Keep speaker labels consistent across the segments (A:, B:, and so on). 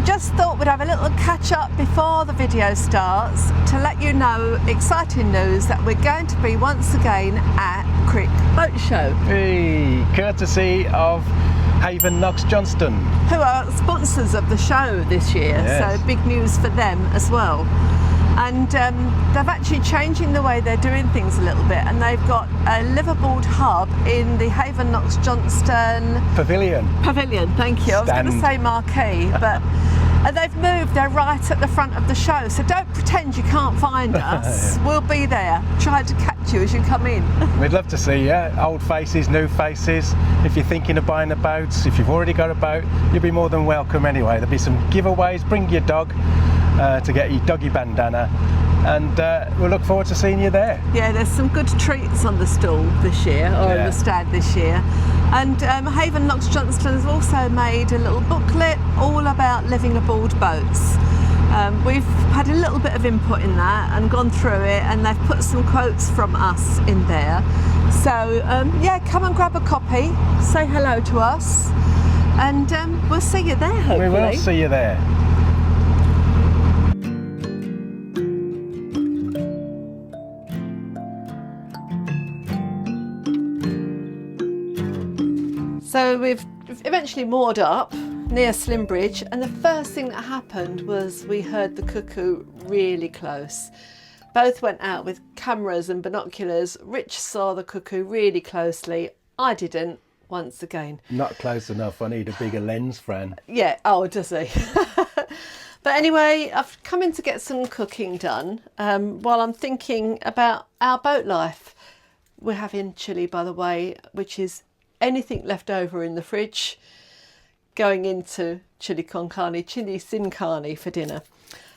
A: just thought we'd have a little catch up before the video starts to let you know exciting news that we're going to be once again at Crick Boat Show.
B: Hey, courtesy of Haven Knox Johnston,
A: who are sponsors of the show this year,
B: yes.
A: So big news for them as well. And they've actually changing the way they're doing things a little bit, and they've got a Livaboard hub in the Haven Knox Johnston
B: Pavilion.
A: Thank you. I was going to say marquee, but they've moved. They're right at the front of the show, so don't pretend you can't find us. We'll be there trying to catch you as you come in.
B: We'd love to see you. Old faces, new faces. If you're thinking of buying a boat, if you've already got a boat, you'll be more than welcome anyway. There'll be some giveaways. Bring your dog to get your doggy bandana, and we'll look forward to seeing you there.
A: Yeah, there's some good treats on the stall this year, or on the stand this year. And Haven Knox Johnston has also made a little booklet all about living aboard boats. We've had a little bit of input in that and gone through it, and they've put some quotes from us in there. So yeah, come and grab a copy, say hello to us, and we'll see you there, hopefully.
B: We will see you there.
A: So we've eventually moored up near Slimbridge, and the first thing that happened was we heard the cuckoo really close. Both went out with cameras and binoculars. Rich saw the cuckoo really closely. I didn't, once again.
B: Not close enough. I need a bigger lens, Fran.
A: Yeah, oh, does he? But anyway, I've come in to get some cooking done while I'm thinking about our boat life. We're having chilli, by the way, which is anything left over in the fridge going into chili con carne, chili sin carne for dinner.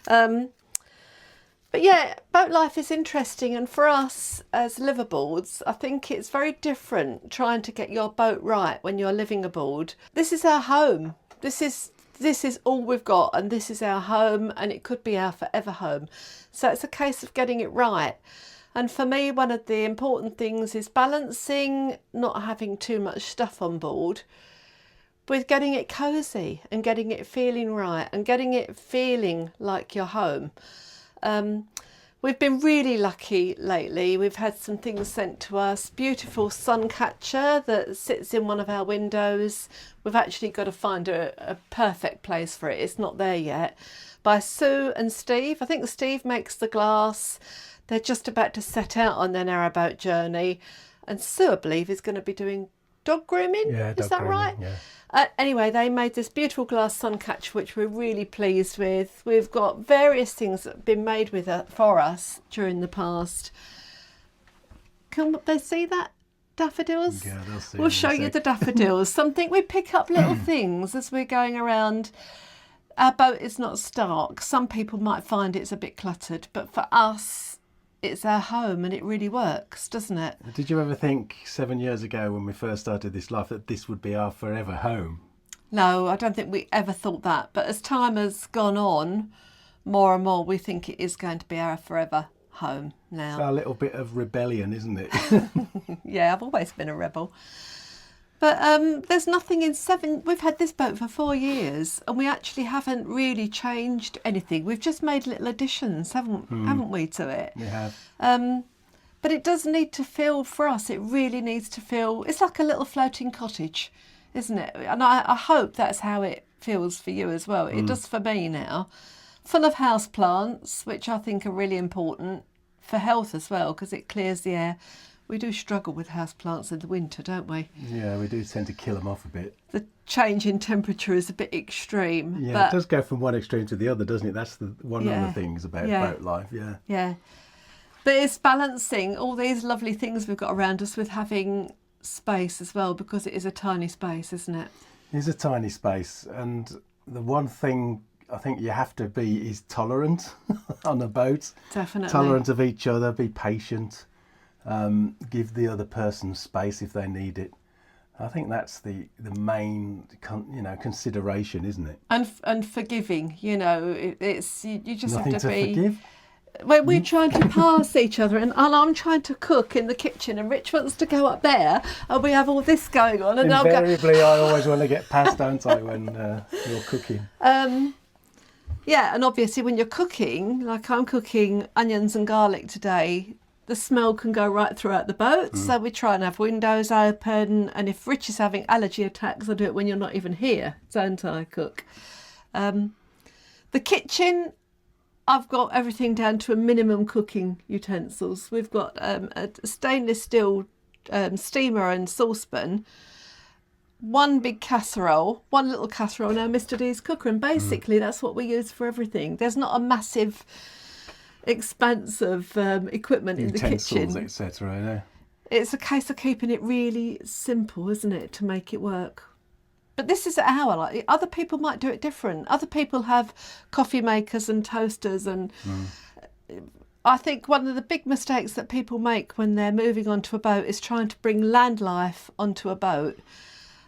A: But yeah, boat life is interesting, and for us as liveaboards, I think it's very different trying to get your boat right when you're living aboard. This is our home. This is all we've got, and this is our home, and it could be our forever home. So it's a case of getting it right. And for me, one of the important things is balancing not having too much stuff on board with getting it cosy and getting it feeling right and getting it feeling like you're home. We've been really lucky lately. We've had some things sent to us. Beautiful sun catcher that sits in one of our windows. We've actually got to find a perfect place for it. It's not there yet. By Sue and Steve. I think Steve makes the glass. They're just about to set out on their narrowboat journey, and Sue, I believe, is going to be doing dog grooming.
B: Yeah,
A: is that right?
B: Yeah.
A: Anyway, they made this beautiful glass sun catcher, which we're really pleased with. We've got various things that have been made with it for us during the past. Can they see that? Daffodils?
B: Yeah, they'll see.
A: We'll show you the daffodils. Something we pick up little things as we're going around. Our boat is not stark. Some people might find it's a bit cluttered, but for us, it's our home, and it really works, doesn't it?
B: Did you ever think 7 years ago when we first started this life that this would be our forever home?
A: No, I don't think we ever thought that. But as time has gone on, more and more we think it is going to be our forever home now.
B: It's our little bit of rebellion, isn't it?
A: Yeah, I've always been a rebel. But there's nothing in we've had this boat for 4 years, and we actually haven't really changed anything. We've just made little additions, haven't we, to it?
B: We have.
A: But it does need to feel, for us, it really needs to feel, it's like a little floating cottage, isn't it? And I hope that's how it feels for you as well. It does for me now. Full of house plants, which I think are really important for health as well, because it clears the air. We do struggle with houseplants in the winter, don't we?
B: Yeah, we do tend to kill them off a bit.
A: The change in temperature is a bit extreme.
B: Yeah,
A: but
B: it does go from one extreme to the other, doesn't it? That's one of the things about boat life,
A: Yeah. But it's balancing all these lovely things we've got around us with having space as well, because it is a tiny space, isn't it?
B: It is a tiny space, and the one thing I think you have to be is tolerant on a boat.
A: Definitely.
B: Tolerant of each other, be patient. Give the other person space if they need it. I think that's the main consideration, isn't it?
A: And forgiving, it's you just
B: Nothing
A: have to
B: to
A: be.
B: Forgive?
A: When we're trying to pass each other, and I'm trying to cook in the kitchen, and Rich wants to go up there, and we have all this going on, and
B: Invariably, I always want to get past, don't I, when you're cooking.
A: Yeah, and obviously when you're cooking, like I'm cooking onions and garlic today, the smell can go right throughout the boat. So we try and have windows open. And if Rich is having allergy attacks, I do it when you're not even here, don't I, cook? The kitchen, I've got everything down to a minimum cooking utensils. We've got a stainless steel steamer and saucepan, one big casserole, one little casserole, now Mr. D's cooker, and basically that's what we use for everything. There's not a massive expanse of equipment in the kitchen,
B: etc. Yeah.
A: It's a case of keeping it really simple, isn't it, to make it work. But this is our, like, other people might do it different. Other people have coffee makers and toasters, and I think one of the big mistakes that people make when they're moving onto a boat is trying to bring land life onto a boat.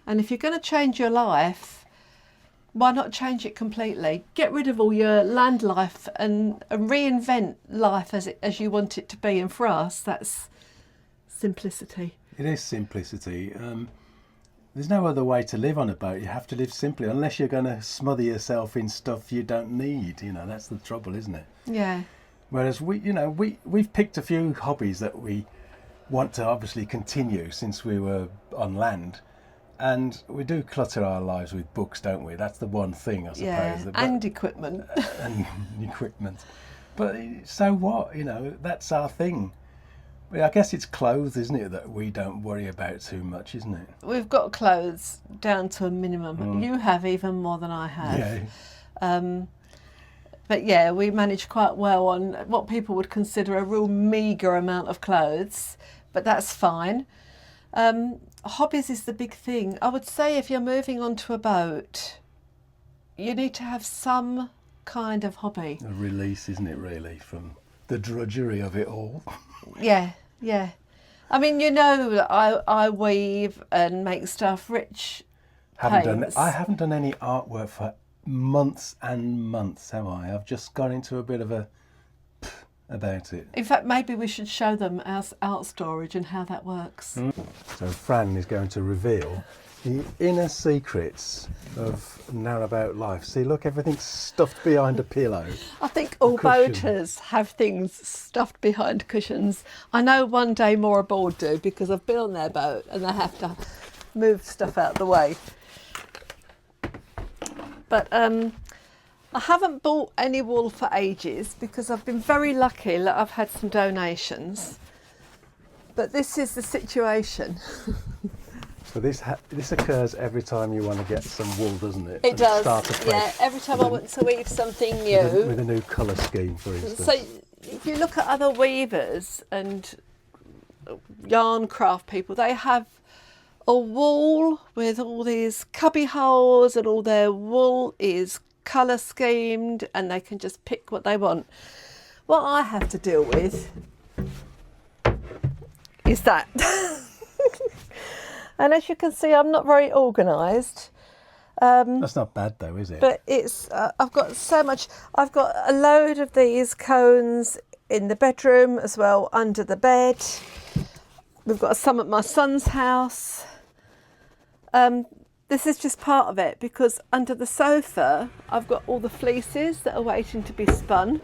A: And if you're going to change your life, why not change it completely? Get rid of all your land life and reinvent life as you want it to be. And for us, that's simplicity.
B: It is simplicity. There's no other way to live on a boat. You have to live simply, unless you're going to smother yourself in stuff you don't need. You know, that's the trouble, isn't it?
A: Yeah.
B: Whereas we've picked a few hobbies that we want to obviously continue since we were on land. And we do clutter our lives with books, don't we? That's the one thing, I suppose.
A: Yeah, and equipment.
B: And equipment. But so what? You know, that's our thing. I guess it's clothes, isn't it, that we don't worry about too much, isn't it?
A: We've got clothes down to a minimum. You have even more than I have.
B: Yeah.
A: But yeah, we manage quite well on what people would consider a real meagre amount of clothes, but that's fine. Hobbies is the big thing. I would say if you're moving onto a boat, you need to have some kind of hobby.
B: A release, isn't it, really, from the drudgery of it all?
A: Yeah. I mean, you know, I weave and make stuff. Rich paints.
B: I haven't done any artwork for months and months, have I? I've just gone into a bit of a about it.
A: In fact, maybe we should show them our art storage and how that works.
B: So Fran is going to reveal the inner secrets of Narrowboat life. See, look, everything's stuffed behind a pillow.
A: I think all boaters have things stuffed behind cushions. I know one day more aboard do, because I've been on their boat and they have to move stuff out the way. But I haven't bought any wool for ages because I've been very lucky that I've had some donations. But this is the situation.
B: So this occurs every time you want to get some wool, doesn't it?
A: It does, yeah. Every time I want to weave something new.
B: With a new colour scheme, for instance.
A: So if you look at other weavers and yarn craft people, they have a wool with all these cubby holes and all their wool is colour schemed and they can just pick what they want. What I have to deal with is that. And as you can see, I'm not very organised.
B: That's not bad though, is it?
A: But it's, I've got so much, I've got a load of these cones in the bedroom as well, under the bed. We've got some at my son's house. This is just part of it because under the sofa, I've got all the fleeces that are waiting to be spun.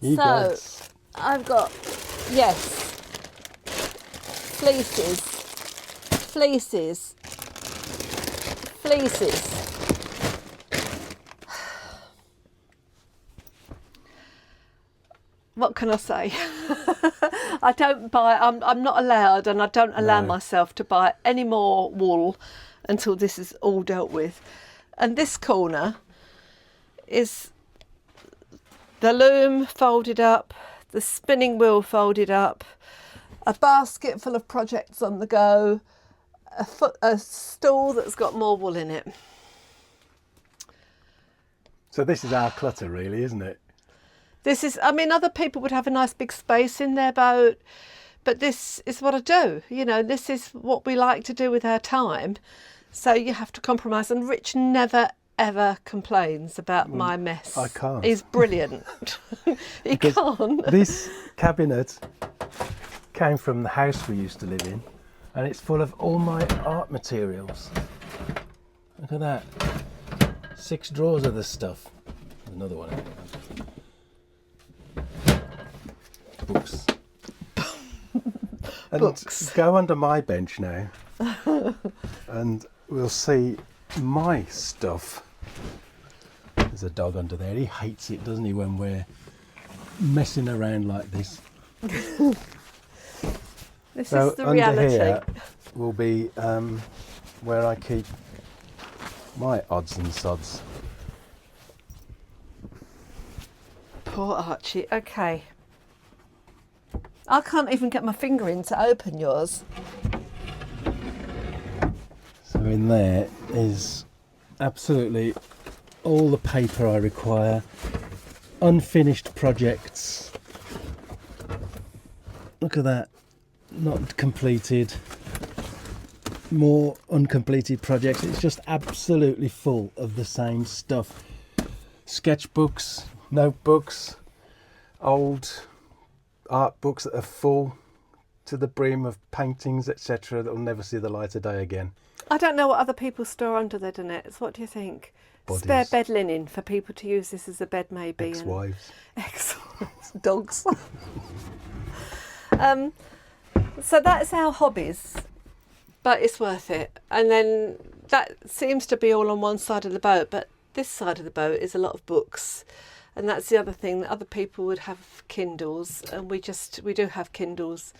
A: So I've got, yes, fleeces. What can I say? I don't buy, I'm not allowed, and I don't allow myself to buy any more wool until this is all dealt with. And this corner is the loom folded up, the spinning wheel folded up, a basket full of projects on the go, a stool that's got more wool in it.
B: So this is our clutter really, isn't it?
A: This is, I mean, other people would have a nice big space in their boat, but this is what I do. You know, this is what we like to do with our time. So you have to compromise. And Rich never, ever complains about my mess.
B: I can't.
A: He's brilliant. He can't.
B: This cabinet came from the house we used to live in, and it's full of all my art materials. Look at that. 6 drawers of this stuff. Another one. Books. And
A: Books.
B: Go under my bench now and we'll see my stuff. There's a dog under there. He hates it, doesn't he, when we're messing around like this.
A: This
B: So
A: is the
B: under
A: reality.
B: here will be where I keep my odds and sods.
A: Poor Archie. Okay. I can't even get my finger in to open yours.
B: So in there is absolutely all the paper I require, unfinished projects. Look at that, not completed, more uncompleted projects. It's just absolutely full of the same stuff. Sketchbooks, notebooks, old art books that are full to the brim of paintings, etc., that will never see the light of day again.
A: I don't know what other people store under their nets. What do you think?
B: Bodies.
A: Spare bed linen for people to use this as a bed, maybe. and-
B: Ex-wives.
A: Ex-wives. Dogs. So that's our hobbies, but it's worth it. And then that seems to be all on one side of the boat, but this side of the boat is a lot of books. And that's the other thing, that other people would have Kindles, and we do have Kindles,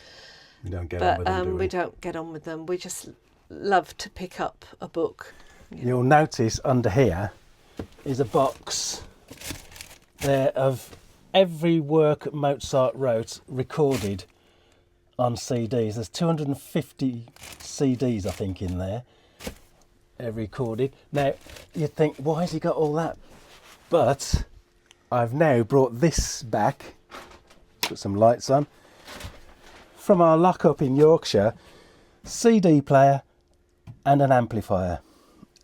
B: We don't get on with them, do
A: we don't get on with them. We just love to pick up a book.
B: You'll notice under here is a box there of every work Mozart wrote recorded on CDs. There's 250 CDs, I think, in there, recorded. Now, you'd think, why has he got all that? But I've now brought this back, put some lights on, from our lock-up in Yorkshire, CD player and an amplifier.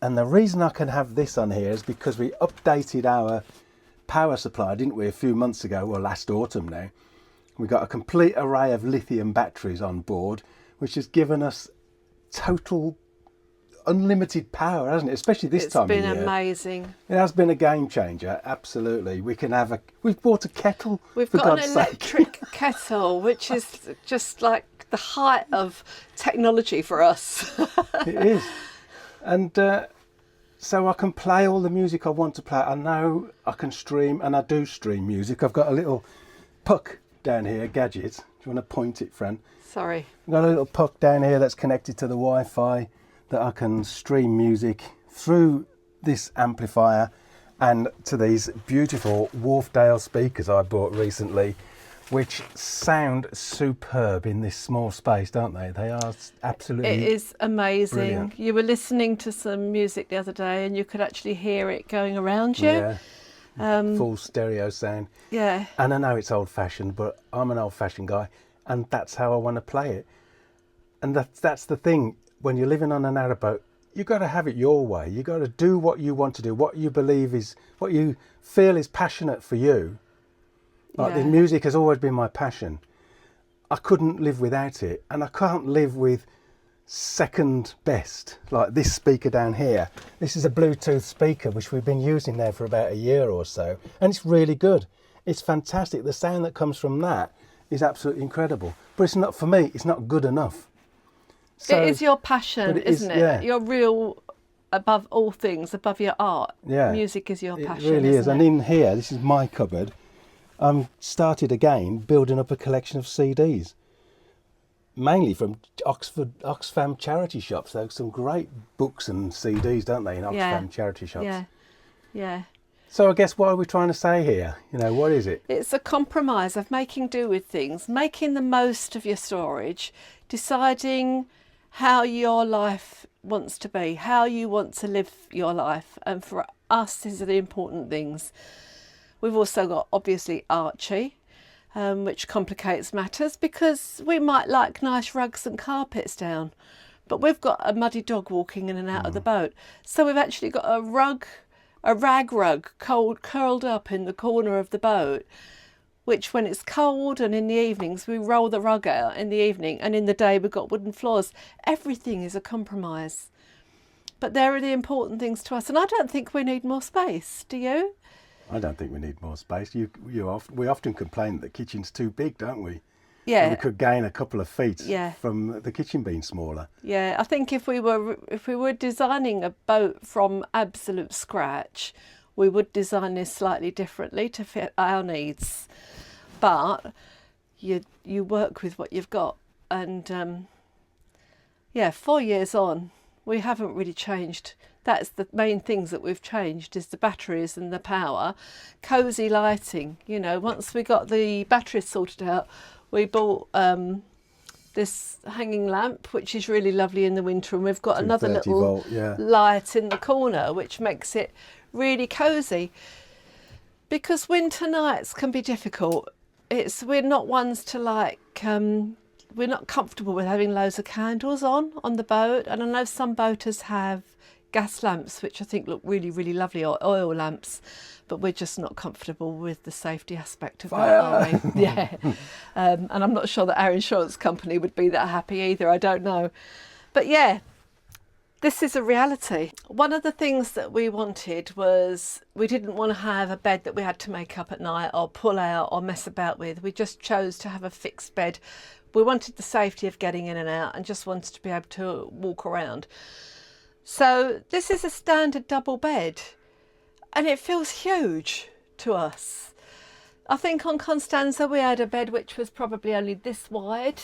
B: And the reason I can have this on here is because we updated our power supply, didn't we, a few months ago, or last autumn now. We got a complete array of lithium batteries on board, which has given us total unlimited power, hasn't it? Especially this time of year.
A: It's been amazing.
B: It has been a game changer, absolutely. We've bought a kettle,
A: We've
B: for
A: got
B: God's
A: an
B: sake.
A: electric kettle, which is just like the height of technology for us.
B: It is. And so I can play all the music I want to play. I know I can stream, and I do stream music. I've got a little puck down here, gadget. Do you want to point it, Fran?
A: Sorry.
B: I've got a little puck down here that's connected to the Wi-Fi that I can stream music through this amplifier and to these beautiful Wharfdale speakers I bought recently, which sound superb in this small space, don't they? They are absolutely...
A: It is amazing.
B: brilliant.
A: You were listening to some music the other day and you could actually hear it going around you.
B: Yeah, full stereo sound.
A: Yeah.
B: And I know it's old-fashioned, but I'm an old-fashioned guy, and that's how I want to play it. And that's the thing. When you're living on a narrowboat, you've got to have it your way. You've got to do what you want to do, what you believe is, what you feel is passionate for you. Like the music has always been my passion. I couldn't live without it, and I can't live with second best, like this speaker down here. This is a Bluetooth speaker, which we've been using now for about a year or so, and it's really good. It's fantastic. The sound that comes from that is absolutely incredible. But it's not, for me, it's not good enough. So,
A: it is your passion,
B: but it is,
A: isn't it?
B: yeah.
A: Your real, above all things, above your art.
B: Yeah.
A: Music is your passion.
B: It really is.
A: Isn't
B: And
A: it?
B: in here, this is my cupboard. Started again building up a collection of CDs, mainly from Oxfam charity shops. There's some great books and CDs, don't they, in Oxfam charity shops?
A: Yeah, yeah.
B: So I guess what are we trying to say here? You know, what is it?
A: It's a compromise of making do with things, making the most of your storage, deciding how your life wants to be, how you want to live your life. And for us, these are the important things. We've also got, obviously, Archie, which complicates matters because we might like nice rugs and carpets down, but we've got a muddy dog walking in and out of the boat. So we've actually got a rag rug curled up in the corner of the boat, which when it's cold and in the evenings, we roll the rug out in the evening, and in the day we've got wooden floors. Everything is a compromise. But they're the important things to us. And I don't think we need more space, do you?
B: I don't think we need more space. We often complain that the kitchen's too big, don't we?
A: Yeah.
B: And we could gain a couple of feet
A: Yeah.
B: from the kitchen being smaller.
A: Yeah, I think if we were designing a boat from absolute scratch, we would design this slightly differently to fit our needs. But you work with what you've got, and 4 years on, we haven't really changed. That's the main things that we've changed, is the batteries and the power. Cosy lighting, once we got the batteries sorted out, we bought this hanging lamp, which is really lovely in the winter, and we've got another little light in the corner, which makes it really cosy. Because winter nights can be difficult. We're not ones to we're not comfortable with having loads of candles on the boat, and I know some boaters have gas lamps, which I think look really, really lovely, or oil lamps, but we're just not comfortable with the safety aspect of that, are we? Yeah. And I'm not sure that our insurance company would be that happy either, I don't know. But yeah, this is a reality. One of the things that we wanted was, we didn't want to have a bed that we had to make up at night or pull out or mess about with. We just chose to have a fixed bed. We wanted the safety of getting in and out, and just wanted to be able to walk around. So this is a standard double bed, and it feels huge to us. I think on Constanza we had a bed which was probably only this wide,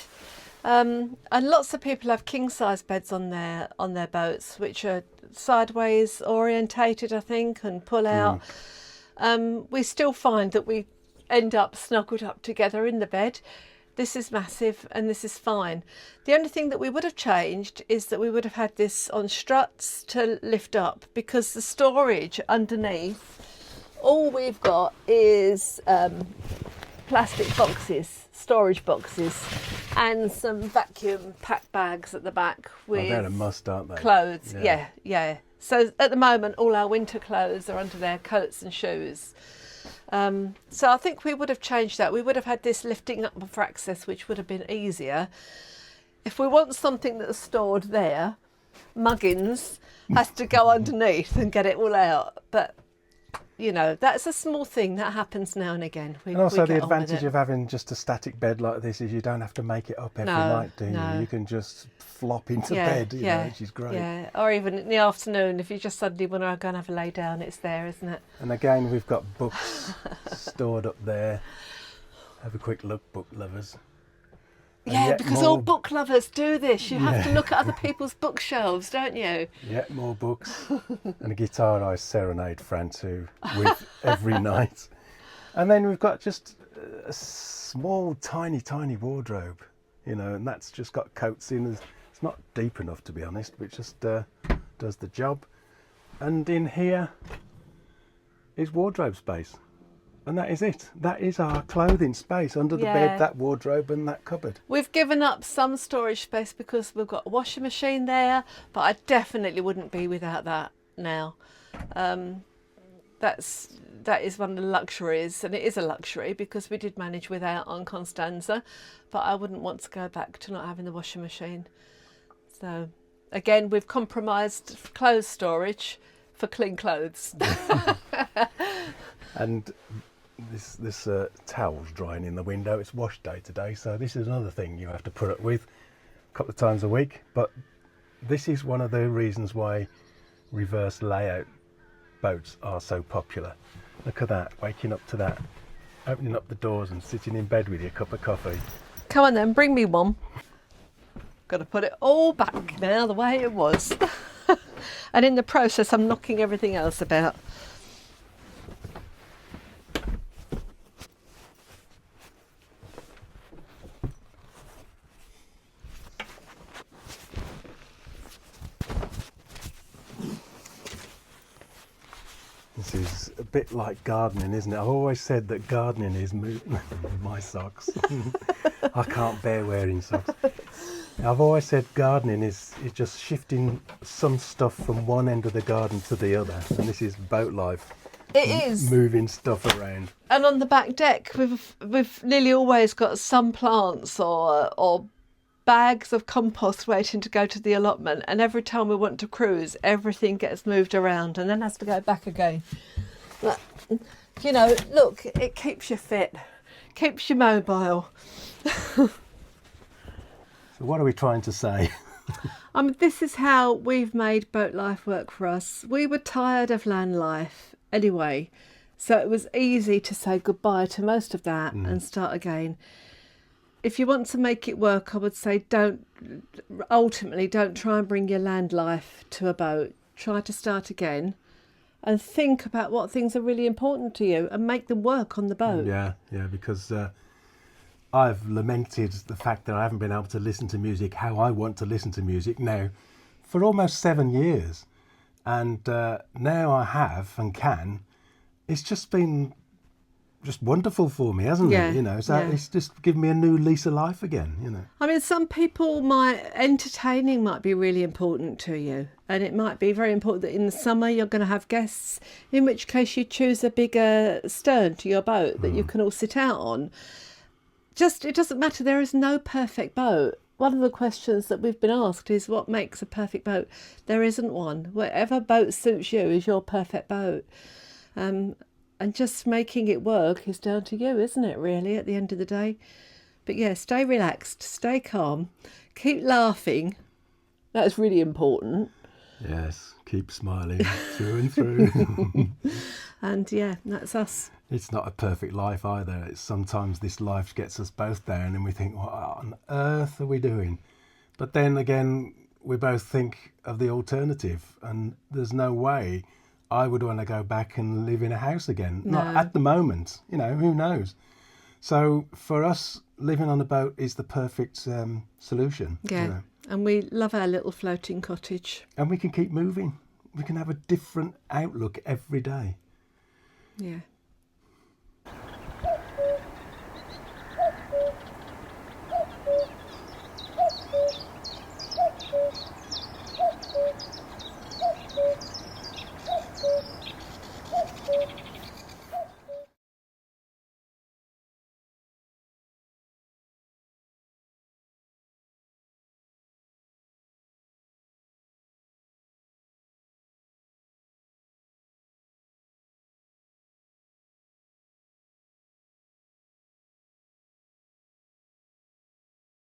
A: and lots of people have king size beds on their boats, which are sideways orientated, I think, and pull out. We still find that we end up snuggled up together in the bed. This is massive, and this is fine. The only thing that we would have changed is that we would have had this on struts to lift up, because the storage underneath, all we've got is plastic boxes, storage boxes, and some vacuum pack bags at the back with
B: they're a must, aren't they?
A: Clothes. Yeah. So at the moment, all our winter clothes are under there, coats and shoes. So I think we would have changed that. We would have had this lifting up for access, which would have been easier. If we want something that's stored there, Muggins has to go underneath and get it all out. But, that's a small thing that happens now and again.
B: And also the advantage of having just a static bed like this is you don't have to make it up every night, do you?
A: No.
B: You can just flop into bed, which is great.
A: Yeah, or even in the afternoon, if you just suddenly want to go and have a lay down, it's there, isn't it?
B: And again, we've got books stored up there. Have a quick look, book lovers.
A: Yeah, because all book lovers do this. You have to look at other people's bookshelves, don't you?
B: Yeah, more books. And a guitar I serenade Fran to with every night. And then we've got just a small, tiny wardrobe, and that's just got coats in. It's not deep enough, to be honest, but it just does the job. And in here is wardrobe space. And that is it. That is our clothing space under the bed, that wardrobe and that cupboard.
A: We've given up some storage space because we've got a washing machine there, but I definitely wouldn't be without that now. That is one of the luxuries, and it is a luxury because we did manage without on Constanza, but I wouldn't want to go back to not having the washing machine. So again, we've compromised clothes storage for clean clothes.
B: And this towel's drying in the window. It's wash day today, so this is another thing you have to put up with a couple of times a week. But this is one of the reasons why reverse layout boats are so popular. Look at that, waking up to that, opening up the doors and sitting in bed with your cup of coffee.
A: Come on then, bring me one. Got to put it all back now the way it was. And in the process, I'm knocking everything else about.
B: This is a bit like gardening, isn't it? I've always said that gardening is my socks. I can't bear wearing socks. I've always said gardening is just shifting some stuff from one end of the garden to the other, and this is boat life.
A: It is
B: moving stuff around.
A: And on the back deck, we've nearly always got some plants or bags of compost waiting to go to the allotment, and every time we want to cruise, everything gets moved around and then has to go back again. But, you know, look, it keeps you fit, keeps you mobile.
B: So what are we trying to say?
A: I mean, this is how we've made boat life work for us. We were tired of land life anyway, so it was easy to say goodbye to most of that and start again. If you want to make it work, I would say don't try and bring your land life to a boat. Try to start again and think about what things are really important to you and make them work on the boat.
B: Yeah, because I've lamented the fact that I haven't been able to listen to music how I want to listen to music now for almost 7 years. And now I have and can. It's just been wonderful for me, hasn't it? You know, so it's just given me a new lease of life again, you know.
A: I mean, some people entertaining might be really important to you, and it might be very important that in the summer you're going to have guests, in which case you choose a bigger stern to your boat that you can all sit out on. It doesn't matter, there is no perfect boat. One of the questions that we've been asked is what makes a perfect boat? There isn't one. Whatever boat suits you is your perfect boat. And just making it work is down to you, isn't it, really, at the end of the day? But yeah, stay relaxed, stay calm, keep laughing. That's really important.
B: Yes, keep smiling through and through.
A: And yeah, that's us.
B: It's not a perfect life either. It's sometimes this life gets us both down and we think, what on earth are we doing? But then again, we both think of the alternative, and there's no way I would want to go back and live in a house again.
A: No.
B: Not at the moment, you know, who knows? So for us, living on a boat is the perfect solution.
A: Yeah,
B: you know?
A: And we love our little floating cottage.
B: And we can keep moving. We can have a different outlook every day.
A: Yeah.